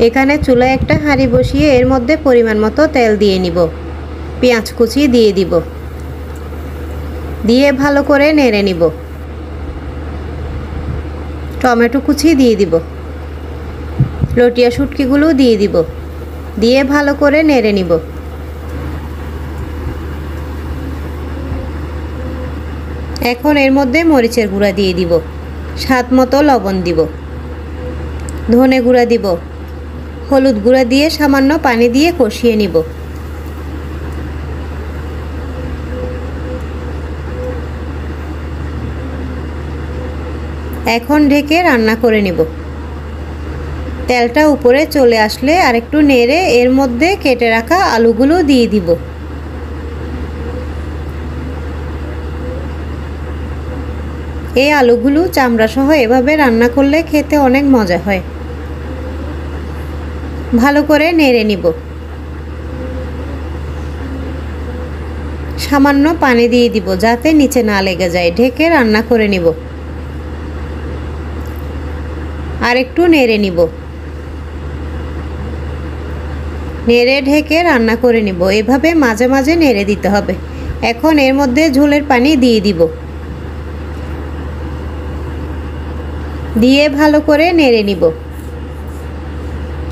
এখানে চুলায় একটা হাঁড়ি বসিয়ে এর মধ্যে পরিমাণ মতো তেল দিয়ে নিব। পেঁয়াজ কুচি দিয়ে দিব, দিয়ে ভালো করে নেড়ে নিব। টমেটো কুচি দিয়ে দিব, লটিয়া শুটকিগুলো দিয়ে দিব, দিয়ে ভালো করে নেড়ে নিব। এখন এর মধ্যে মরিচের গুঁড়া দিয়ে দিব, স্বাদ মতো লবণ দিব, ধনে গুঁড়া দিব, হলুদ গুঁড়া দিয়ে সামান্য পানি দিয়ে কষিয়ে নিব। এখন ঢেকে রান্না করে নিব। তেলটা উপরে চলে আসলে আরেকটু নেড়ে এর মধ্যে কেটে রাখা আলুগুলো দিয়ে দিব। এই আলুগুলো চামড়া সহ এভাবে রান্না করলে খেতে অনেক মজা হয়। ভালো করে নেড়ে নিব। সামান্য পানি দিয়ে দিব যাতে নিচে না লেগে যায়। ঢেকে রান্না করে নিব। আর একটু নেড়ে নিব। নেড়ে ঢেকে রান্না করে নিব। এভাবে মাঝে মাঝে নেড়ে দিতে হবে। এখন এর মধ্যে ঝোলের পানি দিয়ে দিব, দিয়ে ভালো করে নেড়ে নিব।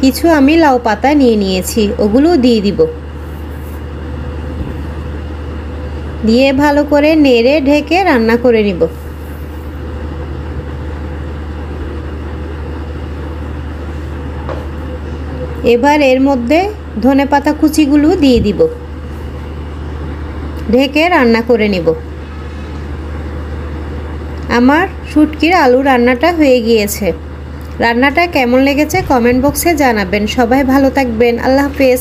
কিছু আমি লাউ পাতা নিয়ে নিয়েছি, ওগুলো দিয়ে দিব, দিয়ে ভালো করে নেড়ে ঢেকে রান্না করে নিব। এবার এর মধ্যে ধনেপাতা কুচিগুলো দিয়ে দিব, ঢেকে রান্না করে নিব। আমার শুটকির আলু রান্নাটা হয়ে গিয়েছে। রান্নাটা কেমন লেগেছে কমেন্ট বক্সে জানাবেন। সবাই ভালো থাকবেন। আল্লাহ হাফেজ।